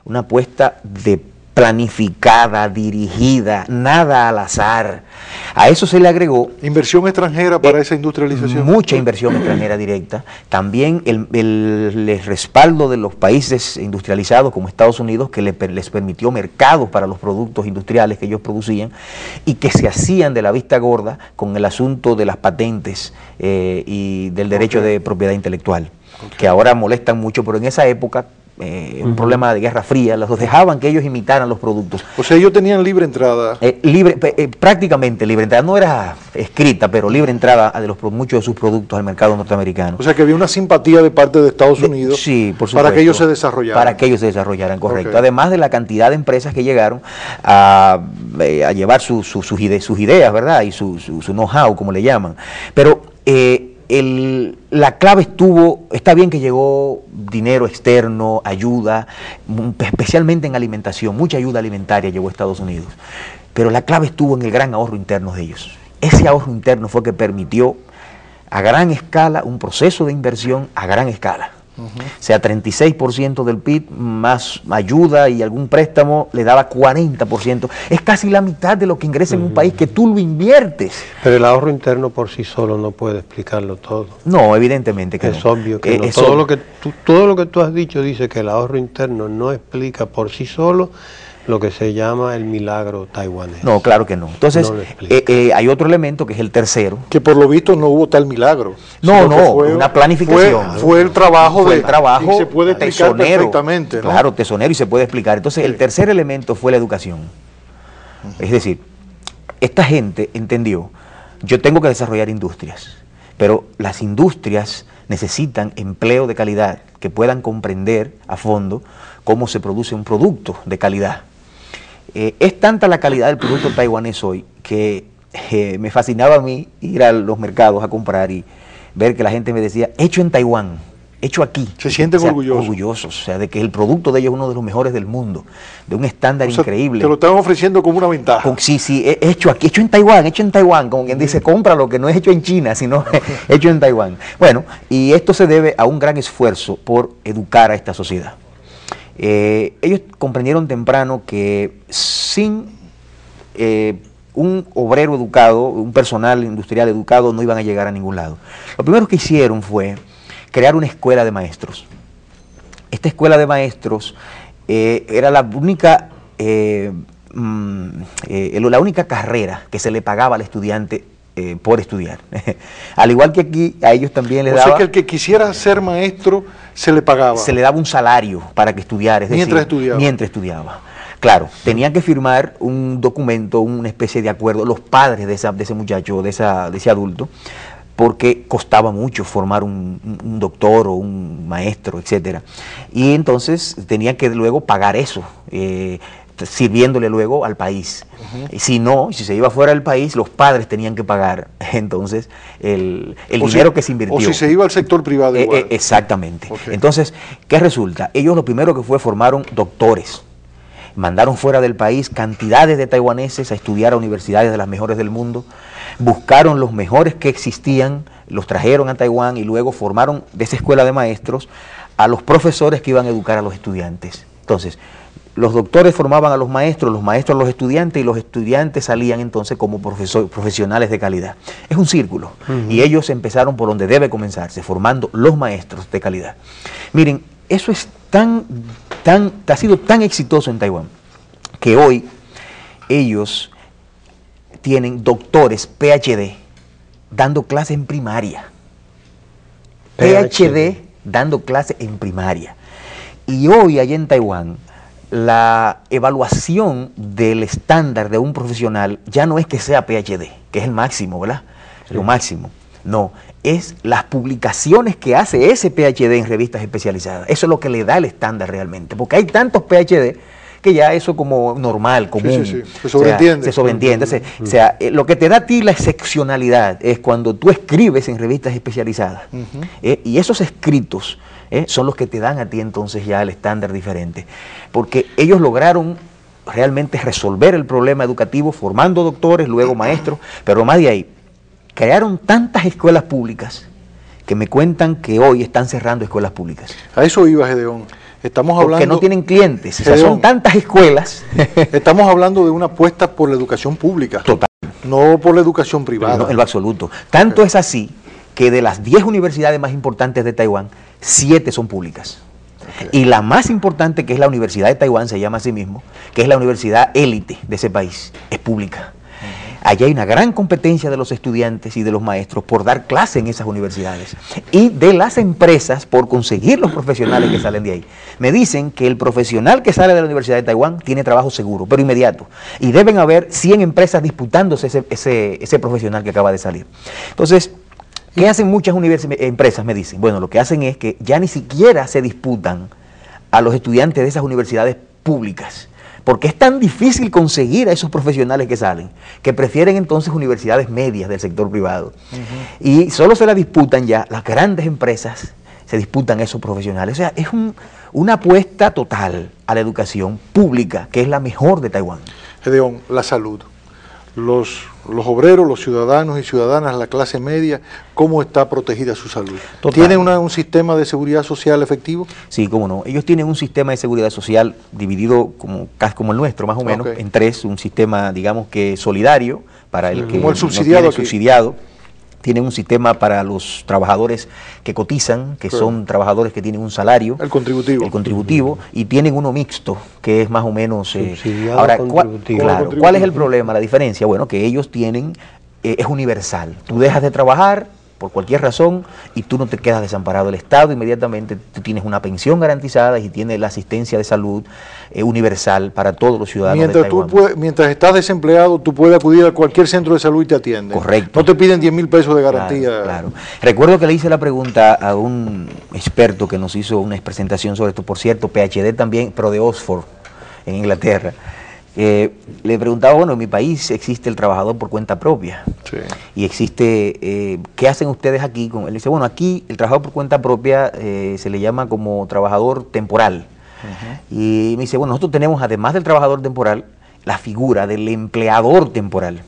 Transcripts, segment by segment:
una apuesta planificada, dirigida, nada al azar. A eso se le agregó inversión extranjera para esa industrialización. Mucha inversión extranjera directa. También el respaldo de los países industrializados como Estados Unidos, que les permitió mercados para los productos industriales que ellos producían y que se hacían de la vista gorda con el asunto de las patentes y del derecho de propiedad intelectual, que ahora molestan mucho, pero en esa época un problema de Guerra Fría, los dejaban que ellos imitaran los productos. O sea, ellos tenían libre entrada. Prácticamente libre entrada, no era escrita, pero libre entrada de muchos de sus productos al mercado norteamericano. O sea, que había una simpatía de parte de Estados Unidos sí, por supuesto, para que ellos se desarrollaran. Para que ellos se desarrollaran, correcto. Además de la cantidad de empresas que llegaron a llevar sus ideas, ¿verdad? Y su know-how, como le llaman. Pero la clave está bien que llegó dinero externo, ayuda, especialmente en alimentación, mucha ayuda alimentaria llegó a Estados Unidos, pero la clave estuvo en el gran ahorro interno de ellos. Ese ahorro interno fue que permitió a gran escala un proceso de inversión a gran escala. O sea, 36% del PIB más ayuda y algún préstamo le daba 40%. Es casi la mitad de lo que ingresa en un país que tú lo inviertes. Pero el ahorro interno por sí solo no puede explicarlo todo. No, evidentemente que es obvio que no. Todo lo que tú has dicho dice que el ahorro interno no explica por sí solo lo que se llama el milagro taiwanés. No, claro que no. Entonces, hay otro elemento que es el tercero. Que por lo visto no hubo tal milagro. No, una planificación. Fue el trabajo y se puede explicar perfectamente, ¿no? Claro, tesonero y se puede explicar. Entonces, el tercer elemento fue la educación. Es decir, esta gente entendió, yo tengo que desarrollar industrias, pero las industrias necesitan empleo de calidad, que puedan comprender a fondo cómo se produce un producto de calidad. Es tanta la calidad del producto taiwanés hoy que me fascinaba a mí ir a los mercados a comprar y ver que la gente me decía, hecho en Taiwán, hecho aquí. Se sienten orgullosos. Orgullosos, o sea, de que el producto de ellos es uno de los mejores del mundo, de un estándar increíble. Te lo están ofreciendo como una ventaja. Sí, hecho aquí, hecho en Taiwán, como quien dice, compra lo que no es hecho en China, sino hecho en Taiwán. Bueno, y esto se debe a un gran esfuerzo por educar a esta sociedad. Ellos comprendieron temprano que sin un obrero educado, un personal industrial educado, no iban a llegar a ningún lado. Lo primero que hicieron fue crear una escuela de maestros. Esta escuela de maestros era la única carrera que se le pagaba al estudiante por estudiar. Al igual que aquí, a ellos también les daba... O sea que el que quisiera ser maestro se le pagaba. Se le daba un salario para que estudiara, mientras estudiaba. Claro, tenían que firmar un documento, una especie de acuerdo, los padres de ese muchacho, de ese adulto, porque costaba mucho formar un doctor o un maestro, etcétera. Y entonces tenían que luego pagar eso, sirviéndole luego al país. Si no, si se iba fuera del país, los padres tenían que pagar entonces el dinero que se invirtió. O si se iba al sector privado igual. Exactamente. Entonces, ¿qué resulta? Ellos lo primero que formaron doctores. Mandaron fuera del país cantidades de taiwaneses a estudiar a universidades de las mejores del mundo, buscaron los mejores que existían, los trajeron a Taiwán y luego formaron de esa escuela de maestros a los profesores que iban a educar a los estudiantes. Entonces, los doctores formaban a los maestros a los estudiantes y los estudiantes salían entonces como profesionales de calidad. Es un círculo y ellos empezaron por donde debe comenzarse, formando los maestros de calidad. Miren, eso es ha sido tan exitoso en Taiwán que hoy ellos tienen doctores PhD dando clases en primaria. PhD dando clases en primaria. Y hoy allá en Taiwán la evaluación del estándar de un profesional ya no es que sea PhD, que es el máximo, ¿verdad? Sí. Lo máximo. No, es las publicaciones que hace ese PhD en revistas especializadas. Eso es lo que le da el estándar realmente, porque hay tantos PhD que ya eso como normal, común. Sí. Se sobreentiende. Se sobreentiende. O sea, lo que te da a ti la excepcionalidad es cuando tú escribes en revistas especializadas. Y esos escritos son los que te dan a ti entonces ya el estándar diferente. Porque ellos lograron realmente resolver el problema educativo formando doctores, luego maestros, pero más de ahí, crearon tantas escuelas públicas que me cuentan que hoy están cerrando escuelas públicas. A eso iba, Gedeón. Estamos hablando, porque no tienen clientes, o sea, son tantas escuelas. Estamos hablando de una apuesta por la educación pública. Total. No por la educación privada. No, en lo absoluto. Tanto es así que de las 10 universidades más importantes de Taiwán, 7 son públicas. Y la más importante, que es la Universidad de Taiwán, se llama así mismo, que es la universidad élite de ese país, es pública. Allí hay una gran competencia de los estudiantes y de los maestros por dar clase en esas universidades y de las empresas por conseguir los profesionales que salen de ahí. Me dicen que el profesional que sale de la Universidad de Taiwán tiene trabajo seguro, pero inmediato. Y deben haber 100 empresas disputándose ese profesional que acaba de salir. Entonces, ¿qué hacen muchas empresas? Me dicen, bueno, lo que hacen es que ya ni siquiera se disputan a los estudiantes de esas universidades públicas, porque es tan difícil conseguir a esos profesionales que salen, que prefieren entonces universidades medias del sector privado. Y solo se la disputan ya las grandes empresas, se disputan esos profesionales. O sea, es una apuesta total a la educación pública, que es la mejor de Taiwán. Gedeón, la salud. Los obreros, los ciudadanos y ciudadanas, la clase media, ¿cómo está protegida su salud? Total. ¿Tienen un sistema de seguridad social efectivo? Sí, cómo no. Ellos tienen un sistema de seguridad social dividido casi como el nuestro, más o menos, en 3, un sistema, digamos que solidario, para el que como el subsidiado, no tiene subsidiado. Tienen un sistema para los trabajadores que cotizan, que son trabajadores que tienen un salario. El contributivo. El contributivo, y tienen uno mixto, que es más o menos... ahora, ¿cuál es el problema, la diferencia? Bueno, que ellos tienen, es universal. Tú dejas de trabajar por cualquier razón y tú no te quedas desamparado. El Estado inmediatamente, tú tienes una pensión garantizada y tienes la asistencia de salud universal para todos los ciudadanos de Taiwán. Mientras estás desempleado, tú puedes acudir a cualquier centro de salud y te atienden. Correcto. No te piden 10.000 pesos de garantía. Claro. Recuerdo que le hice la pregunta a un experto que nos hizo una presentación sobre esto, por cierto, PhD también, pero de Oxford, en Inglaterra. Le preguntaba, bueno, en mi país existe el trabajador por cuenta propia. Sí. Y existe, ¿qué hacen ustedes aquí? Él dice, bueno, aquí el trabajador por cuenta propia se le llama como trabajador temporal. Y me dice, bueno, nosotros tenemos, además del trabajador temporal, la figura del empleador temporal.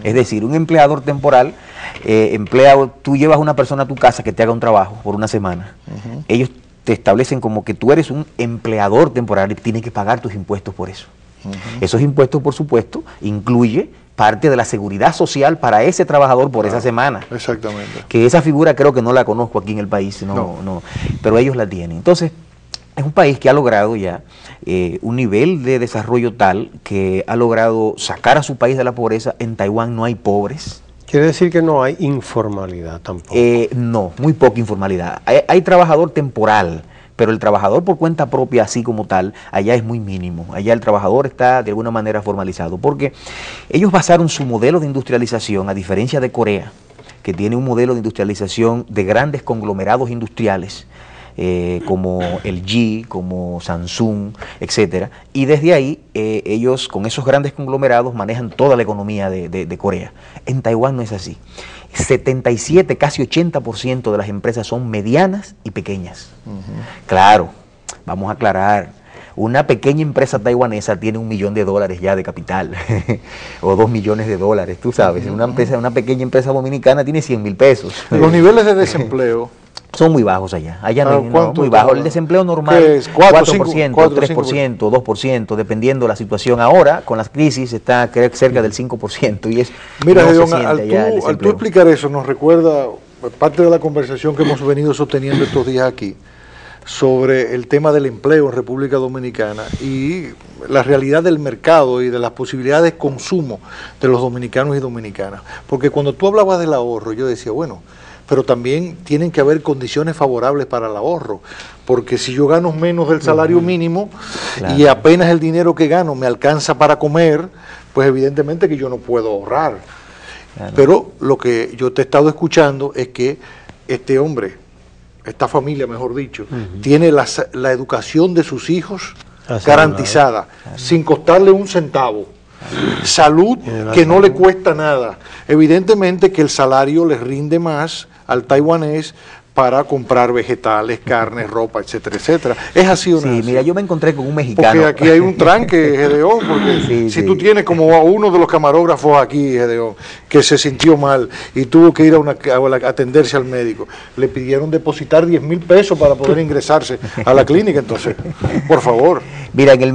Es decir, un empleador temporal, tú llevas a una persona a tu casa que te haga un trabajo por una semana. Ellos te establecen como que tú eres un empleador temporal y tienes que pagar tus impuestos por eso. Esos impuestos, por supuesto, incluye parte de la seguridad social para ese trabajador por esa semana. Exactamente. Que esa figura creo que no la conozco aquí en el país, no, pero ellos la tienen. Entonces, es un país que ha logrado ya un nivel de desarrollo tal que ha logrado sacar a su país de la pobreza. En Taiwán no hay pobres. Quiere decir que no hay informalidad tampoco. No, muy poca informalidad. Hay trabajador temporal, pero el trabajador por cuenta propia, así como tal, allá es muy mínimo. Allá el trabajador está de alguna manera formalizado, porque ellos basaron su modelo de industrialización, a diferencia de Corea, que tiene un modelo de industrialización de grandes conglomerados industriales, como LG, como Samsung, etcétera, y desde ahí ellos con esos grandes conglomerados manejan toda la economía de Corea. En Taiwán no es así. 77, casi 80% de las empresas son medianas y pequeñas. Claro, vamos a aclarar, una pequeña empresa taiwanesa tiene $1 millón ya de capital, o $2 millones, tú sabes. Una pequeña empresa dominicana tiene 100.000 pesos. Los niveles de desempleo son muy bajos allá. Allá no, muy bajo. El desempleo normal es 4%, 3%, 2%, dependiendo de la situación. Ahora, con las crisis, está cerca del 5%. Y es, mira, no Gedeón, al tú explicar eso, nos recuerda parte de la conversación que hemos venido sosteniendo estos días aquí sobre el tema del empleo en República Dominicana y la realidad del mercado y de las posibilidades de consumo de los dominicanos y dominicanas. Porque cuando tú hablabas del ahorro, yo decía, bueno, pero también tienen que haber condiciones favorables para el ahorro, porque si yo gano menos del salario mínimo y apenas el dinero que gano me alcanza para comer, pues evidentemente que yo no puedo ahorrar. Pero lo que yo te he estado escuchando es que este hombre, esta familia mejor dicho, tiene la educación de sus hijos garantizada, sin costarle un centavo. Salud que no le cuesta nada. Evidentemente que el salario les rinde más al taiwanés para comprar vegetales, carnes, ropa, etcétera, etcétera. ¿Es así o no? Sí, mira, yo me encontré con un mexicano. Porque aquí hay un tranque, Gedeón, porque sí, si tú tienes como a uno de los camarógrafos aquí, Gedeón, que se sintió mal y tuvo que ir a atenderse al médico, le pidieron depositar 10,000 pesos para poder ingresarse a la clínica, entonces, por favor. Mira, en el